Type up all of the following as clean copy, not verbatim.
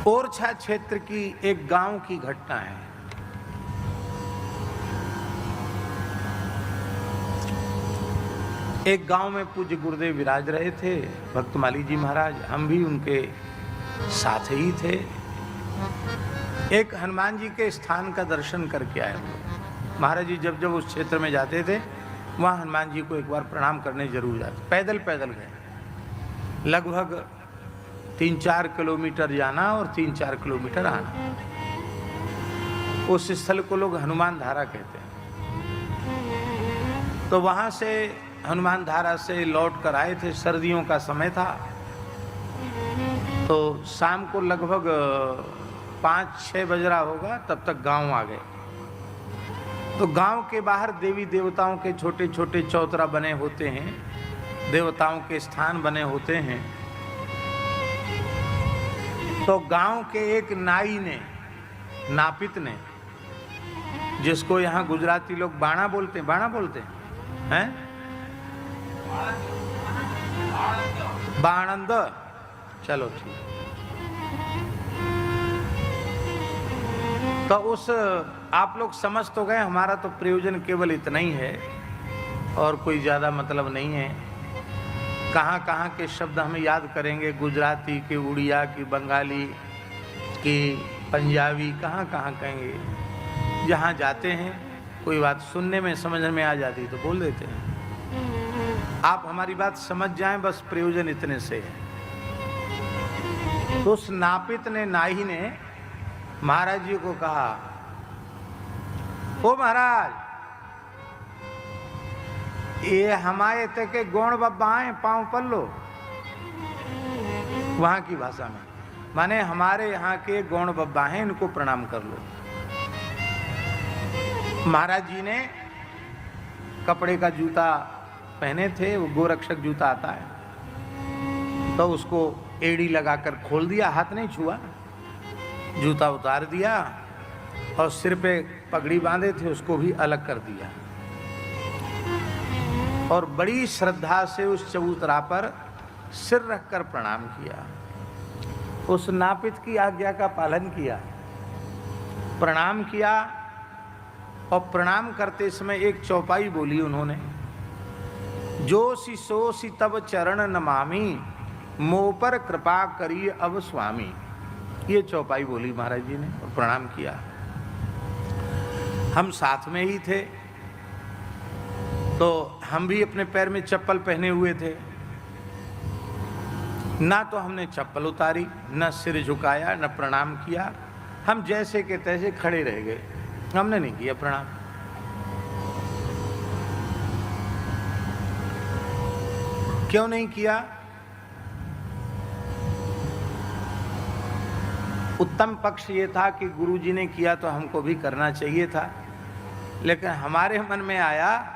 ओरछा क्षेत्र की एक गांव की घटना है। एक गांव में पूज्य गुरुदेव विराज रहे थे, भक्तमाली जी महाराज, हम भी उनके साथ ही थे। एक हनुमान जी के स्थान का दर्शन करके आए। महाराज जी जब जब उस क्षेत्र में जाते थे वहाँ हनुमान जी को एक बार प्रणाम करने जरूर जाते। पैदल पैदल गए, लगभग 3-4 किलोमीटर जाना और 3-4 किलोमीटर आना। उस स्थल को लोग हनुमान धारा कहते हैं। तो वहाँ से हनुमान धारा से लौट कर आए थे, सर्दियों का समय था। तो शाम को लगभग 5-6 बज रहा होगा, तब तक गांव आ गए। तो गांव के बाहर देवी देवताओं के छोटे छोटे चौतरा बने होते हैं, देवताओं के स्थान बने होते हैं। तो गांव के एक नाई ने, नापित ने, जिसको यहाँ गुजराती लोग बाणा बोलते हैं, बाणंद, चलो ठीक। तो उस आप लोग समझ तो गए, हमारा तो प्रयोजन केवल इतना ही है और कोई ज़्यादा मतलब नहीं है। कहाँ कहाँ के शब्द हमें याद करेंगे, गुजराती की, उड़िया की, बंगाली की, पंजाबी, कहाँ कहाँ कहेंगे। जहाँ जाते हैं कोई बात सुनने में समझ में आ जाती तो बोल देते हैं। आप हमारी बात समझ जाएं, बस प्रयोजन इतने से है। तो उस नापित ने, नाई ने महाराज जी को कहा, ओ महाराज, ये हमारे तक के गौण बब्बा हैं, पांव पल्लो, वहां की भाषा में, माने हमारे यहाँ के गौण बब्बा हैं, इनको प्रणाम कर लो। महाराज जी ने कपड़े का जूता पहने थे, वो गोरक्षक जूता आता है, तो उसको एड़ी लगाकर खोल दिया, हाथ नहीं छुआ, जूता उतार दिया और सिर पे पगड़ी बांधे थे उसको भी अलग कर दिया और बड़ी श्रद्धा से उस चबूतरा पर सिर रखकर प्रणाम किया। उस नापित की आज्ञा का पालन किया, प्रणाम किया। और प्रणाम करते समय एक चौपाई बोली उन्होंने, जोशी सोशी तब चरण नमामि, मोह पर कृपा करिए अब स्वामी। ये चौपाई बोली महाराज जी ने और प्रणाम किया। हम साथ में ही थे, तो हम भी अपने पैर में चप्पल पहने हुए थे। ना तो हमने चप्पल उतारी, न सिर झुकाया, न प्रणाम किया। हम जैसे के तैसे खड़े रह गए, हमने नहीं किया प्रणाम। क्यों नहीं किया? उत्तम पक्ष ये था कि गुरुजी ने किया तो हमको भी करना चाहिए था, लेकिन हमारे मन में आया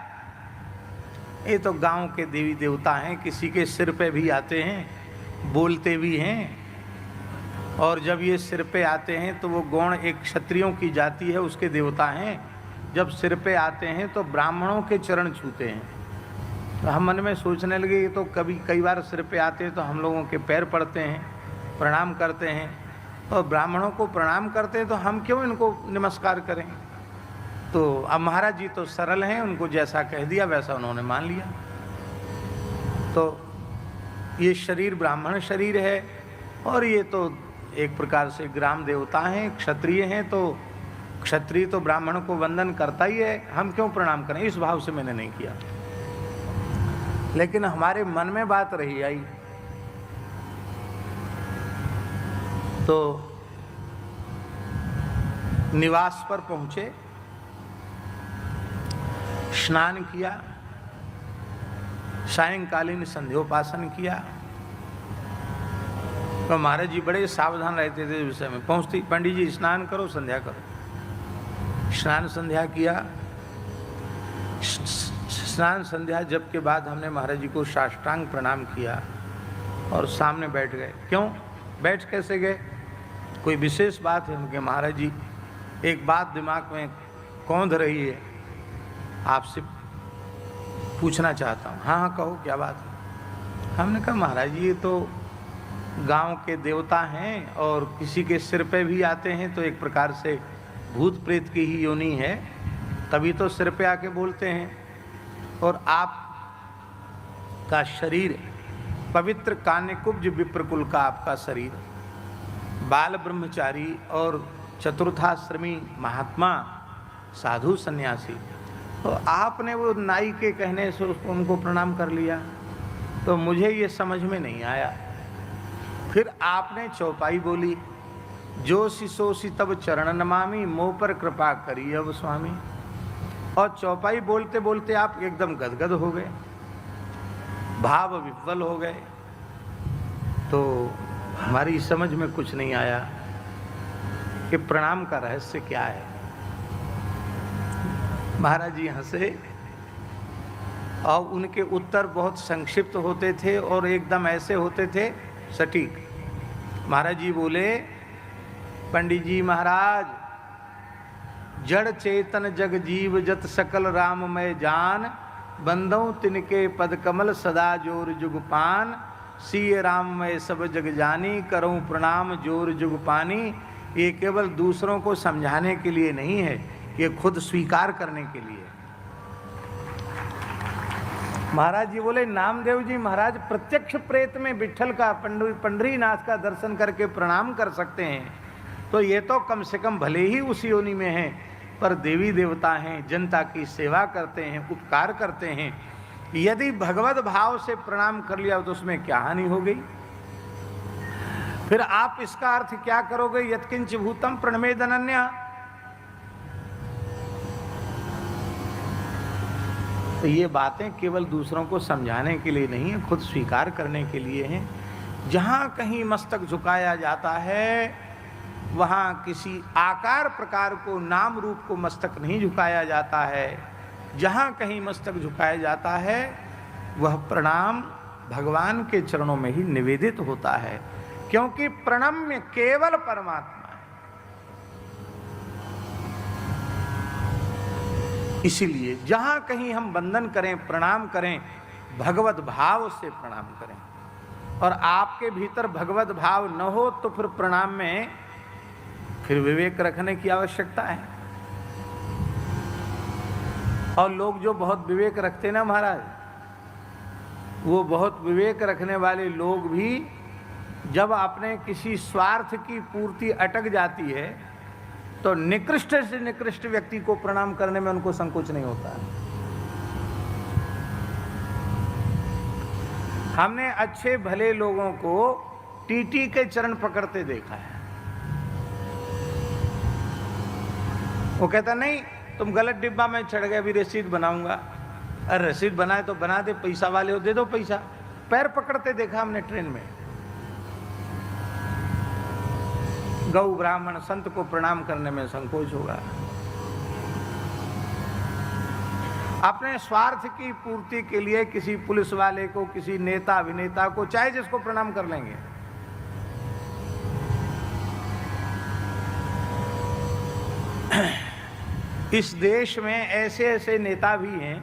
ये तो गांव के देवी देवता हैं, किसी के सिर पे भी आते हैं, बोलते भी हैं, और जब ये सिर पे आते हैं तो वो गौण एक क्षत्रियों की जाति है, उसके देवता हैं। जब सिर पे आते हैं तो ब्राह्मणों के चरण छूते हैं। तो हम मन में सोचने लगे, ये तो कई बार सिर पे आते हैं तो हम लोगों के पैर पड़ते हैं, प्रणाम करते हैं, और ब्राह्मणों को प्रणाम करते हैं तो हम क्यों इनको नमस्कार करें। तो अब महाराज जी तो सरल हैं, उनको जैसा कह दिया वैसा उन्होंने मान लिया। तो ये शरीर ब्राह्मण शरीर है और ये तो एक प्रकार से ग्राम देवता हैं, क्षत्रिय हैं, तो क्षत्रिय तो ब्राह्मण को वंदन करता ही है, हम क्यों प्रणाम करें। इस भाव से मैंने नहीं किया, लेकिन हमारे मन में बात रही आई। तो निवास पर पहुंचे, स्नान किया, सायंकालीन संध्योपासन किया। तो महाराज जी बड़े सावधान रहते थे इस विषय में। पहुंचती, पंडित जी स्नान करो, संध्या करो। स्नान संध्या किया। स्नान संध्या जब के बाद हमने महाराज जी को साष्टांग प्रणाम किया और सामने बैठ गए। क्यों बैठ कैसे गए? कोई विशेष बात है? उनके महाराज जी, एक बात दिमाग में कौंध रही है, आपसे पूछना चाहता हूँ। हाँ हाँ कहो, क्या बात है? हमने कहा महाराज जी ये तो गांव के देवता हैं और किसी के सिर पे भी आते हैं तो एक प्रकार से भूत प्रेत की ही योनि है, तभी तो सिर पे आके बोलते हैं। और आप का शरीर पवित्र कान्यकुब्ज विप्रकुल का आपका शरीर, बाल ब्रह्मचारी और चतुर्थाश्रमी महात्मा साधु सन्यासी, तो आपने वो नाई के कहने से उसको उनको प्रणाम कर लिया, तो मुझे ये समझ में नहीं आया। फिर आपने चौपाई बोली, जो शिशोषि तब चरण नमामि, मोह पर कृपा करी अब स्वामी। और चौपाई बोलते बोलते आप एकदम गदगद हो गए, भाव विह्वल हो गए। तो हमारी समझ में कुछ नहीं आया कि प्रणाम का रहस्य क्या है। महाराज जी हंसे और उनके उत्तर बहुत संक्षिप्त होते थे और एकदम ऐसे होते थे सटीक। महाराज जी बोले, पंडित जी महाराज, जड़ चेतन जग जीव जत सकल राममय जान, बंदौ तिनके पद कमल सदा जोर जुग पान, सीय राममय सब जग जानी, करऊं प्रणाम जोर जुग पानी। ये केवल दूसरों को समझाने के लिए नहीं है, ये खुद स्वीकार करने के लिए। महाराज जी बोले, नामदेव जी महाराज प्रत्यक्ष प्रेत में विठल का पंढरीनाथ का दर्शन करके प्रणाम कर सकते हैं, तो ये तो कम से कम भले ही उस योनि में हैं, पर देवी देवता हैं, जनता की सेवा करते हैं, उपकार करते हैं। यदि भगवत भाव से प्रणाम कर लिया तो उसमें क्या हानि हो गई? फिर आप इसका अर्थ क्या करोगे? यत्किंच भूतम प्रणमेद अनन्या। तो ये बातें केवल दूसरों को समझाने के लिए नहीं है, खुद स्वीकार करने के लिए हैं। जहाँ कहीं मस्तक झुकाया जाता है, वहाँ किसी आकार प्रकार को, नाम रूप को मस्तक नहीं झुकाया जाता है। जहाँ कहीं मस्तक झुकाया जाता है, वह प्रणाम भगवान के चरणों में ही निवेदित होता है, क्योंकि प्रणम्य केवल परमात्मा है। इसीलिए जहां कहीं हम वंदन करें, प्रणाम करें, भगवत भाव से प्रणाम करें। और आपके भीतर भगवत भाव न हो तो फिर प्रणाम में फिर विवेक रखने की आवश्यकता है। और लोग जो बहुत विवेक रखते ना महाराज, वो बहुत विवेक रखने वाले लोग भी जब अपने किसी स्वार्थ की पूर्ति अटक जाती है तो निकृष्ट से निकृष्ट व्यक्ति को प्रणाम करने में उनको संकोच नहीं होता। हमने अच्छे भले लोगों को टीटी के चरण पकड़ते देखा है। वो कहता नहीं, तुम गलत डिब्बा में चढ़ गए, अभी रसीद बनाऊंगा। अरे रसीद बनाए तो बना दे, पैसा वाले हो दे दो पैसा। पैर पकड़ते देखा हमने ट्रेन में। गौ ब्राह्मण संत को प्रणाम करने में संकोच होगा। अपने स्वार्थ की पूर्ति के लिए किसी पुलिस वाले को, किसी नेता अभिनेता को, चाहे जिसको प्रणाम कर लेंगे। इस देश में ऐसे ऐसे नेता भी हैं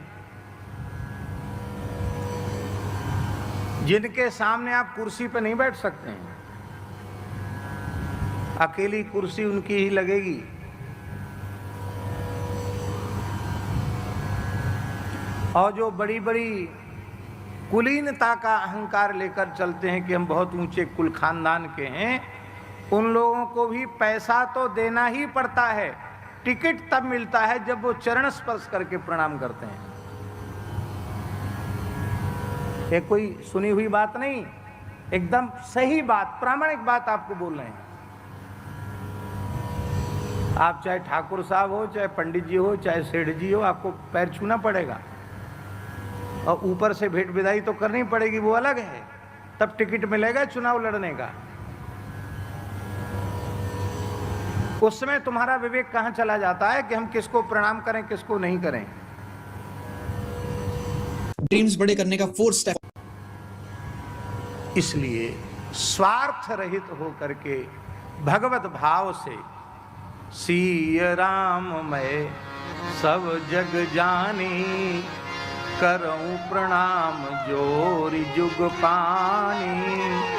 जिनके सामने आप कुर्सी पर नहीं बैठ सकते हैं, अकेली कुर्सी उनकी ही लगेगी। और जो बड़ी बड़ी कुलीनता का अहंकार लेकर चलते हैं कि हम बहुत ऊंचे कुल खानदान के हैं, उन लोगों को भी पैसा तो देना ही पड़ता है। टिकट तब मिलता है जब वो चरण स्पर्श करके प्रणाम करते हैं। ये कोई सुनी हुई बात नहीं, एकदम सही बात, प्रामाणिक बात आपको बोल रहे हैं। आप चाहे ठाकुर साहब हो, चाहे पंडित जी हो, चाहे सेठ जी हो, आपको पैर छूना पड़ेगा और ऊपर से भेंट विदाई तो करनी पड़ेगी, वो अलग है। तब टिकट मिलेगा चुनाव लड़ने का। उस समय तुम्हारा विवेक कहां चला जाता है कि हम किसको प्रणाम करें, किसको नहीं करें। ड्रीम्स बड़े करने का 4 स्टेप। इसलिए स्वार्थ रहित होकर के भगवत भाव से सीय राम मैं सब जग जानी, करऊं प्रणाम जोरि जुग पानी।